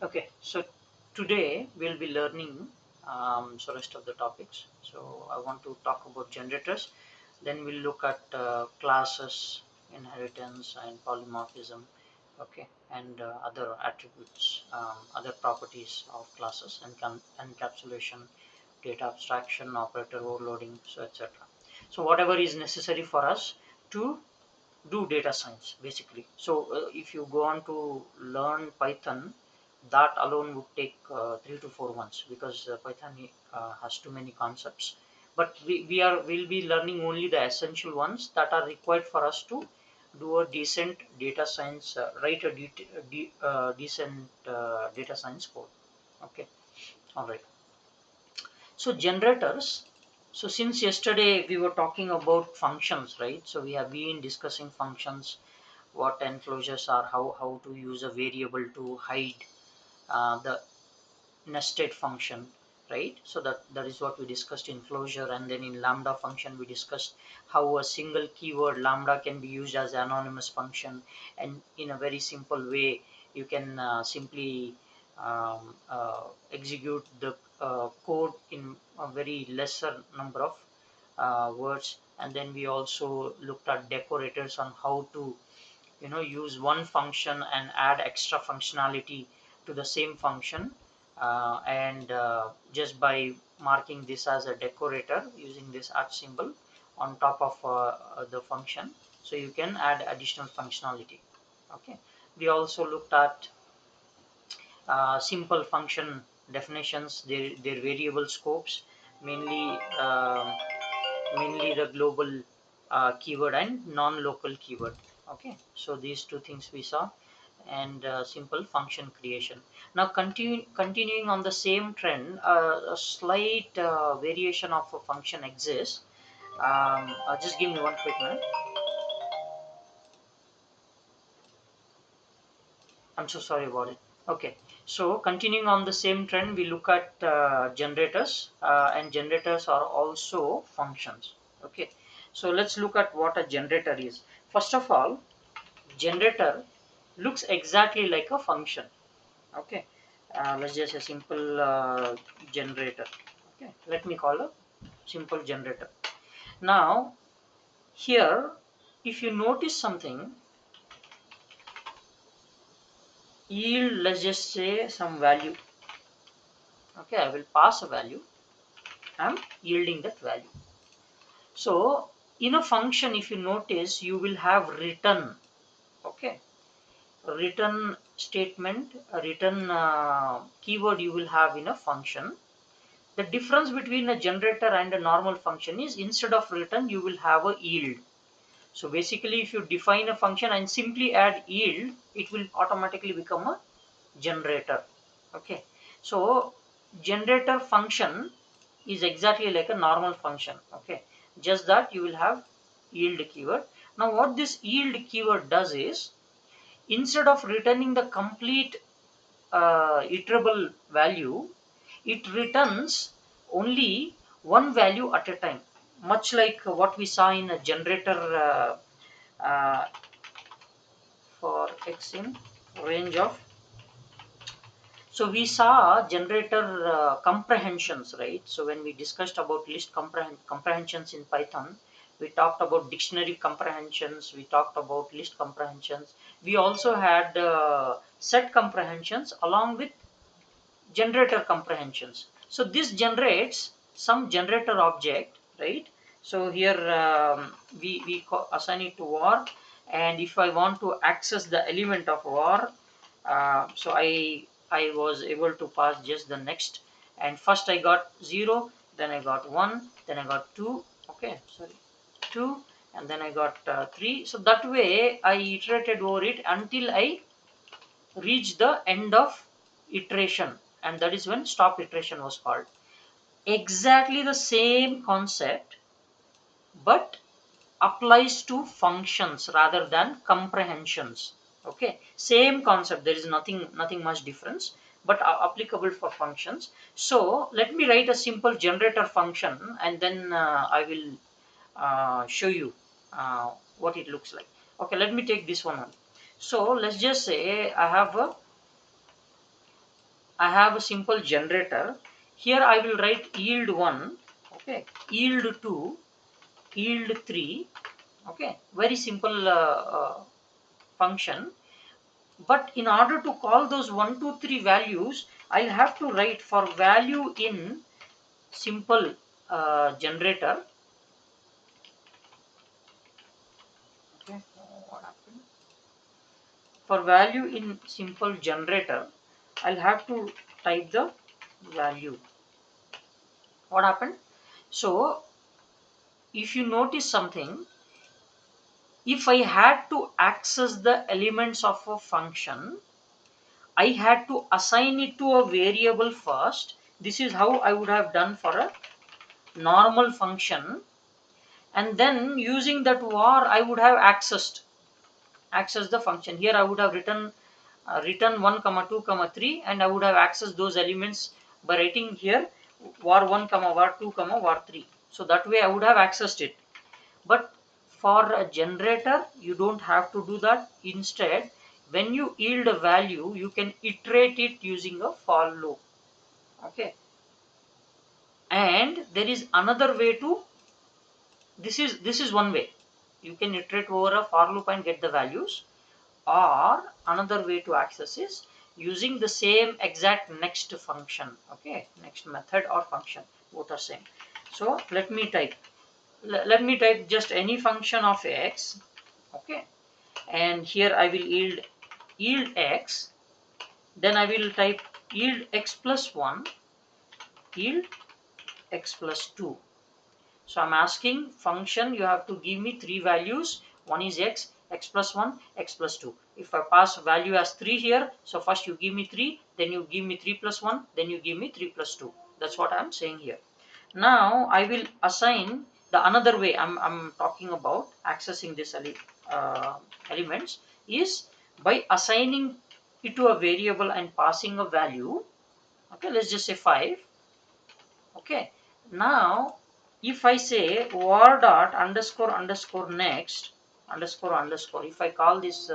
Okay, so today we'll be learning rest of the topics. So I want to talk about generators. Then we'll look at classes, inheritance, and polymorphism. Okay, and other attributes, other properties of classes, and encapsulation, data abstraction, operator overloading, so etc. So whatever is necessary for us to do data science basically. So if you go on to learn Python, that alone would take 3 to 4 months because Python has too many concepts. But we'll be learning only the essential ones that are required for us to do a decent data science, write a decent data science code. Okay, all right. So generators. So since yesterday we were talking about functions, right? So we have been discussing functions, what enclosures are, how to use a variable to hide the nested function, right? So that is what we discussed in closure. And then in lambda function we discussed how a single keyword lambda can be used as an anonymous function, and in a very simple way you can simply execute the code in a very lesser number of words. And then we also looked at decorators on how to use one function and add extra functionality to the same function, and just by marking this as a decorator using this at symbol on top of the function, so you can add additional functionality. Okay, we also looked at simple function definitions, their variable scopes, mainly mainly the global keyword and non-local keyword. Okay, so these two things we saw, and simple function creation. Now continuing on the same trend, a slight variation of a function exists. Just give me one quick minute. I'm so sorry about it. Okay, so continuing on the same trend, we look at generators, and generators are also functions. Okay, so let's look at what a generator is. First of all, generator looks exactly like a function. Okay, let's just a simple generator. Okay, let me call a simple generator. Now here, if you notice something, yield, let's just say some value. Okay, I will pass a value. I'm yielding that value. So in a function, if you notice, you will have return. Okay, return statement, a return keyword you will have in a function. The difference between a generator and a normal function is, instead of return you will have a yield. So basically if you define a function and simply add yield, it will automatically become a generator. Okay, so generator function is exactly like a normal function. Okay, just that you will have yield keyword. Now what this yield keyword does is, instead of returning the complete iterable value, it returns only one value at a time, much like what we saw in a generator for x in range of. So we saw generator comprehensions, right? So when we discussed about list comprehensions in Python, we talked about dictionary comprehensions, we talked about list comprehensions. We also had set comprehensions along with generator comprehensions. So this generates some generator object, right? So here we assign it to var, and if I want to access the element of var, so I was able to pass just the next, and first I got 0, then I got 1, then I got 2. Okay, sorry, 2, and then I got 3. So that way I iterated over it until I reach the end of iteration, and that is when stop iteration was called. Exactly the same concept, but applies to functions rather than comprehensions. Okay, same concept, there is nothing much difference, but applicable for functions. So let me write a simple generator function, and then I will show you what it looks like. Okay, let me take this one. So let's just say I have a I have a simple generator. Here I will write yield 1, okay, yield 2, yield 3, okay, very simple function. But in order to call those 1, 2, 3 values, I'll have to write for value in simple generator. Okay, what happened? For value in simple generator, I'll have to type the value. What happened? So if you notice something, if I had to access the elements of a function, I had to assign it to a variable first. This is how I would have done for a normal function, and then using that var I would have accessed the function. Here I would have written 1 comma 2 comma 3, and I would have accessed those elements by writing here var 1 comma var 2 comma var 3. So that way I would have accessed it. But for a generator, you don't have to do that. Instead, when you yield a value, you can iterate it using a for loop. Okay. And there is another way to, this is one way. You can iterate over a for loop and get the values. Or another way to access is using the same exact next function. Okay, next method or function, both are same. So let me type just any function of x, okay, and here I will yield x, then I will type yield x plus 1, yield x plus 2. So I'm asking function, you have to give me three values. One is x, x plus 1, x plus 2. If I pass value as 3 here, so first you give me 3, then you give me 3 plus 1, then you give me 3 plus 2. That's what I'm saying here. Now I will assign the another way I'm talking about accessing this elements is by assigning it to a variable and passing a value. Okay, let's just say 5. Okay, now if I say var dot underscore underscore next underscore underscore, if I call this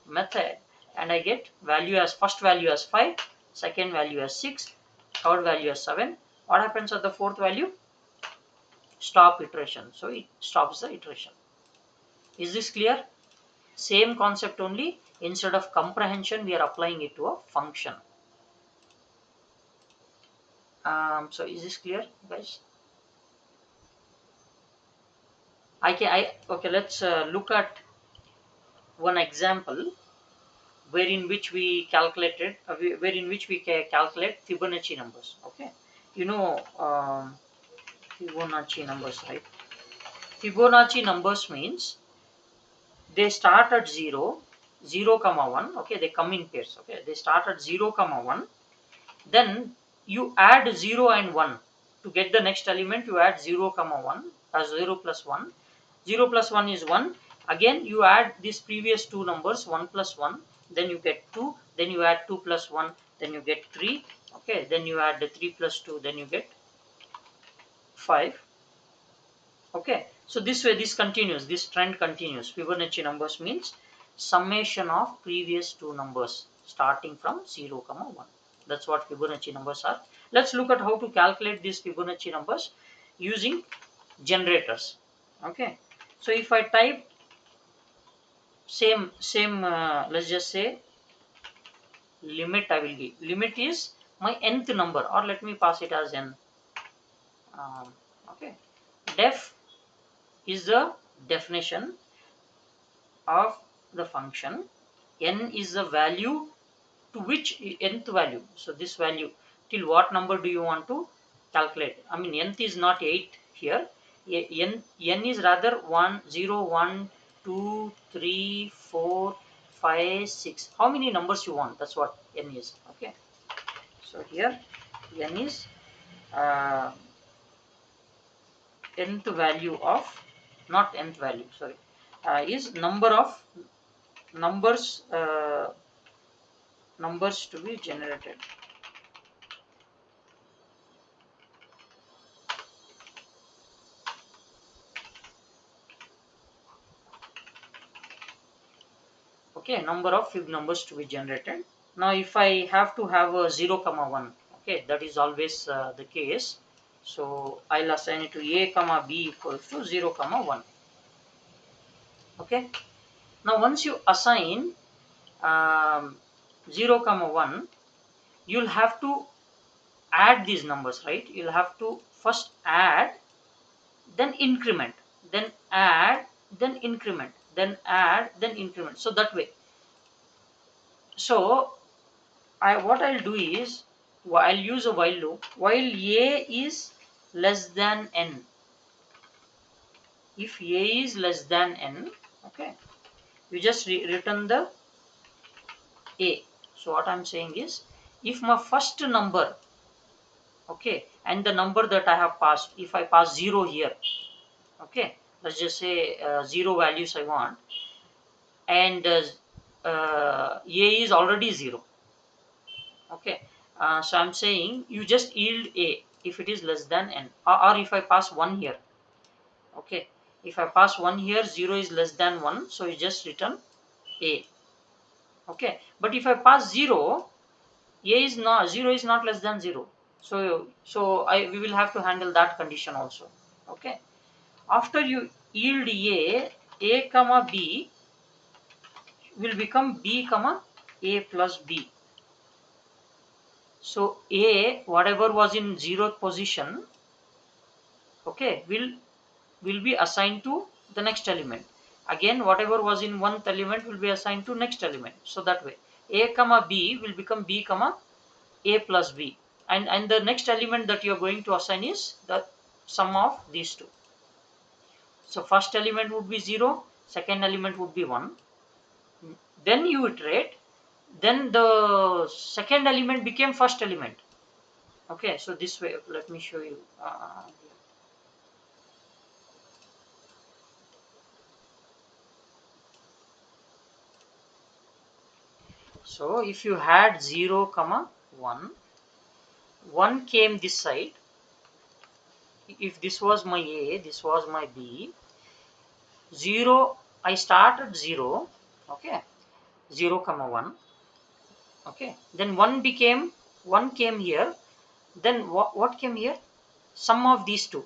method and I get value as first value as 5, second value as 6, third value as 7, what happens at the fourth value? Stop iteration. So it stops the iteration. Is this clear? Same concept, only instead of comprehension we are applying it to a function. So is this clear, guys? Okay, let's look at one example wherein which we calculated wherein which we calculate Fibonacci numbers. Okay, you know Fibonacci numbers, right? Fibonacci numbers means they start at 0, 0 comma 1. Okay, they come in pairs. Okay, they start at 0 comma 1, then you add 0 and 1 to get the next element. You add 0 comma 1 as 0 plus 1. 0 plus 1 is 1. Again you add these previous two numbers, 1 plus 1, then you get 2, then you add 2 plus 1, then you get 3. Okay, then you add the 3 plus 2, then you get 5. Okay, so this way this continues, this trend continues. Fibonacci numbers means summation of previous two numbers starting from 0 comma 1. That's what Fibonacci numbers are. Let's look at how to calculate these Fibonacci numbers using generators. Okay, so if I type same let's just say limit, I will give limit is my nth number, or let me pass it as n. Okay, def is the definition of the function. N is the value to which nth value. So this value till what number do you want to calculate? I mean nth is not 8 here. N is rather 1, 0, 1, 2, 3, 4, 5, 6. How many numbers you want? That's what n is. Okay. So here n is uh, nth value of, not nth value, sorry, is number of numbers to be generated. Okay, number of fib numbers to be generated. Now if I have to have a 0 comma 1, okay, that is always the case. So I'll assign it to a comma b equals to 0 comma 1. Okay. Now once you assign 0 comma 1, you'll have to add these numbers, right? You'll have to first add, then increment, then add, then increment, then add, then increment. So that way. So what I'll do is I'll use a while loop while a is less than n. If a is less than n, okay, you just return the a. So what I'm saying is, if my first number, okay, and the number that I have passed, if I pass 0 here, okay, let's just say 0 values I want, and a is already 0, okay, so I'm saying you just yield a if it is less than n, or if I pass 1 here, okay, if I pass 1 here, 0 is less than 1, so you just return a, okay. But if I pass 0, a is not 0 is not less than 0, so we will have to handle that condition also, okay. After you yield a comma b will become b comma a plus b. So a, whatever was in 0th position, okay, will be assigned to the next element. Again, whatever was in 1th element will be assigned to next element. So that way a comma b will become b comma a plus b, and the next element that you are going to assign is the sum of these two. So first element would be 0, second element would be 1, then you iterate, then the second element became first element, okay. So this way, let me show you. So if you had 0 comma 1, 1 came this side. If this was my a, this was my b. 0, I started 0, okay, 0 comma 1, okay, then 1 came here, then what came here, sum of these two,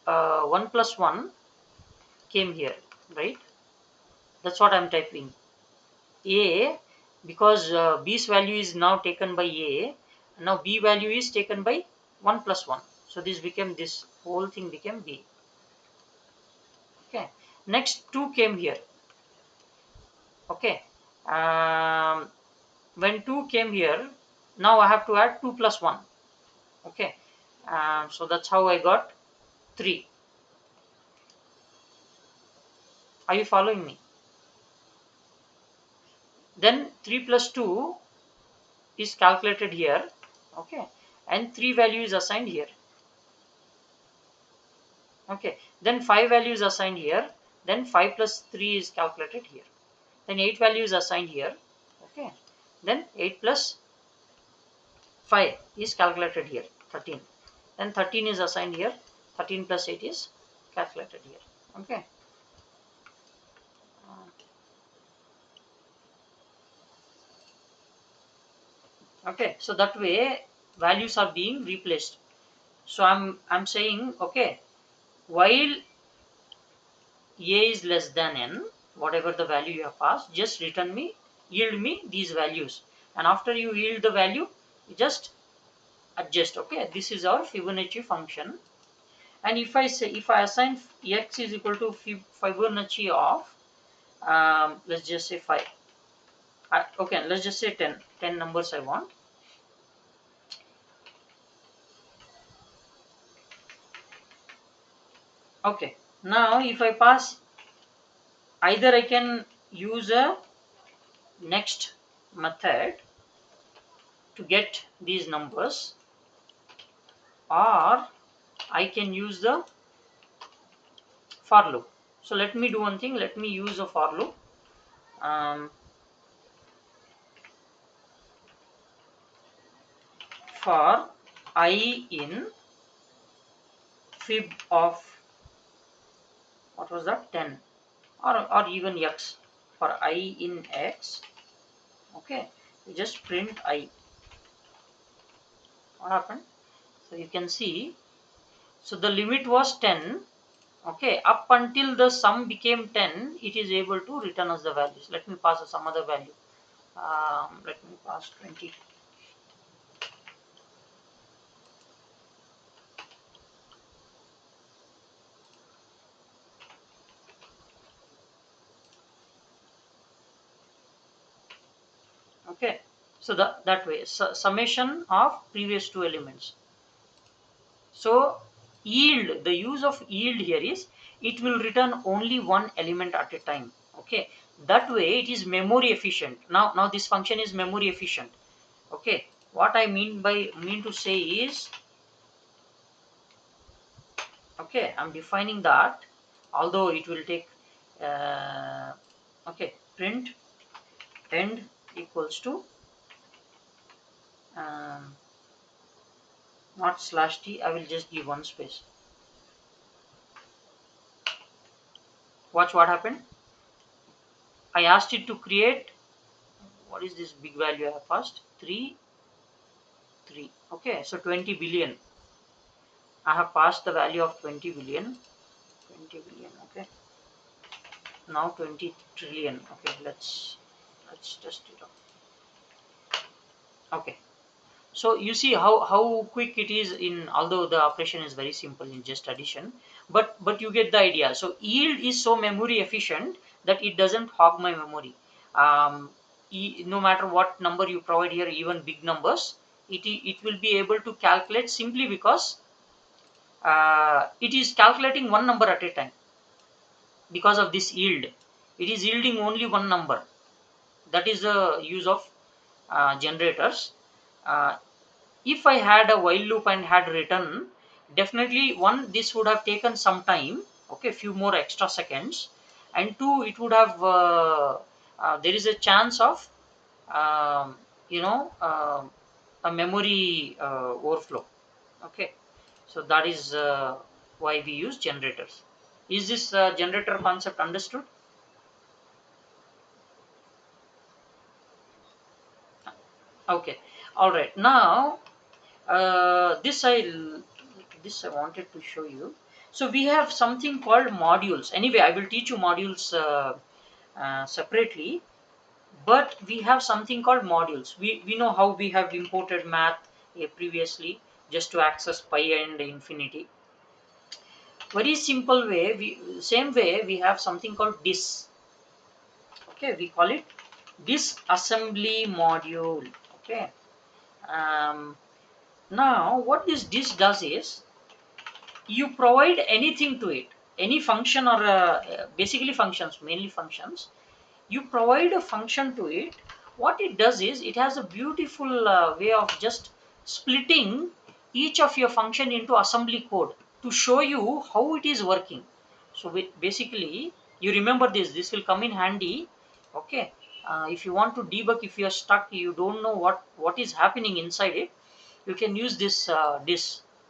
1 plus 1 came here, right? That's what I'm typing a, because b's value is now taken by a, now b value is taken by 1 plus 1, so this whole thing became b, okay. Next 2 came here, okay. When 2 came here, now I have to add 2 plus 1, okay. So that's how I got 3. Are you following me? Then 3 plus 2 is calculated here, okay, and 3 value is assigned here, okay. Then 5 values assigned here, then 5 plus 3 is calculated here, then 8 values assigned here, okay, then 8 plus 5 is calculated here, 13, then 13 is assigned here, 13 plus 8 is calculated here, okay. Okay, so that way values are being replaced. So I'm saying, okay, while a is less than n, whatever the value you have passed, just return me, yield me these values, and after you yield the value, you just adjust, okay. This is our Fibonacci function, and if I assign x is equal to Fibonacci of let's just say 5, okay, let's just say 10 numbers I want. Okay, now if I pass, either I can use a next method to get these numbers, or I can use the for loop. So let me do one thing, let me use a for loop. For I in fib of, what was that, 10, or even x, for I in x, okay, You just print I. What happened? So you can see, so the limit was 10. Okay, up until the sum became 10, it is able to return us the values. Let me pass some other value. Let me pass 20. Okay, so that way, summation of previous two elements. So yield, the use of yield here is it will return only one element at a time. Okay, that way it is memory efficient. Now this function is memory efficient. Okay, what I mean to say is, okay, I'm defining that, although it will take okay, print end equals to um, not slash t. I will just give one space. Watch what happened. I asked it to create, what is this big value I have passed? 3 3. Okay, so 20 billion. I have passed the value of 20 billion. 20 billion. Okay, now 20 trillion. Okay, let's test it out. Okay, so you see how quick it is, in although the operation is very simple in just addition, but you get the idea. So yield is so memory efficient that it doesn't hog my memory. um, no matter what number you provide here, even big numbers, it will be able to calculate, simply because it is calculating one number at a time. Because of this yield, it is yielding only one number. That is the use of generators. uh, if I had a while loop and had written, definitely one, this would have taken some time, okay, few more extra seconds, and two, it would have there is a chance of um, you know a memory overflow. Okay, so that is why we use generators. Is this generator concept understood? Okay, all right. Now this I wanted to show you. So we have something called modules. Anyway, I will teach you modules separately, but we have something called modules. We know how we have imported math previously, just to access pi and infinity. Very simple way. Same way we have something called dis. Okay, we call it disassembly module. Okay. Um, Now what this disk does is, you provide anything to it, any function, or basically functions, mainly functions. You provide a function to it. What it does is, it has a beautiful way of just splitting each of your function into assembly code to show you how it is working. So basically, you remember this will come in handy. Okay, if you want to debug, if you are stuck, you don't know what is happening inside it, you can use this.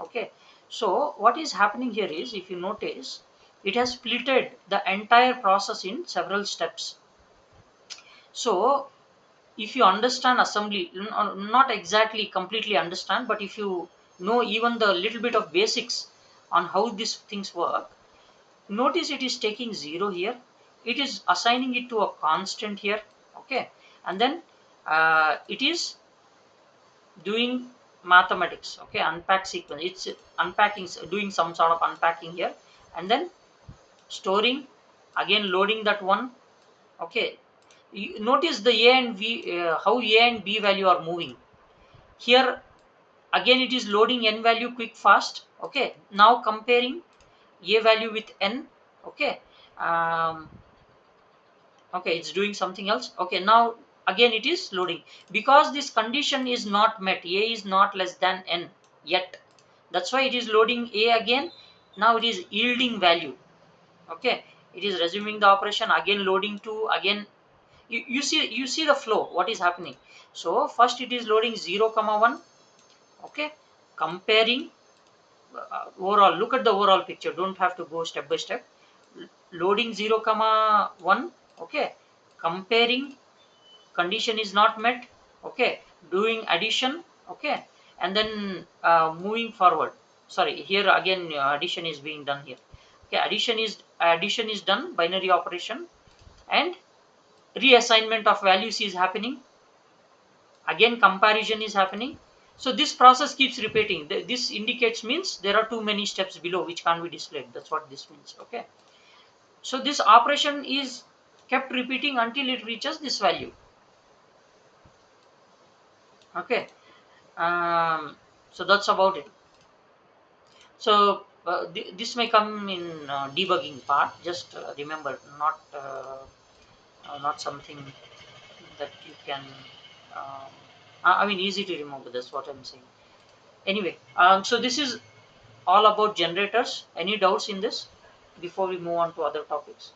Okay, so what is happening here is, if you notice, it has splitted the entire process in several steps. So if you understand assembly, not exactly completely understand, but if you know even the little bit of basics on how these things work, notice it is taking 0 here, it is assigning it to a constant here. Okay, and then it is doing mathematics. Okay, unpack sequence, it's unpacking, doing some sort of unpacking here, and then storing, again loading that one. Okay, you notice the a and b, how a and b value are moving here. Again it is loading n value quick fast. Okay, now comparing a value with n. Okay, um, okay, it's doing something else. Okay, now again it is loading, because this condition is not met, a is not less than n yet. That's why it is loading a again. Now it is yielding value. Okay, it is resuming the operation, again loading 2 again. You see the flow, what is happening. So first it is loading 0 comma 1. Okay, comparing overall, look at the overall picture, don't have to go step by step. Loading 0 comma 1. Okay, comparing, condition is not met. okay, doing addition, okay, and then moving forward. Sorry, here again addition is being done here. Okay, addition is done, binary operation, and reassignment of values is happening, again comparison is happening. So this process keeps repeating. This indicates means there are too many steps below which can't be displayed. That's what this means. Okay, so this operation is kept repeating until it reaches this value. Okay, so that's about it. So this may come in debugging part. Just remember, not something that you can. Um, I mean, easy to remember. That's what I'm saying. Anyway, so this is all about generators. Any doubts in this before we move on to other topics?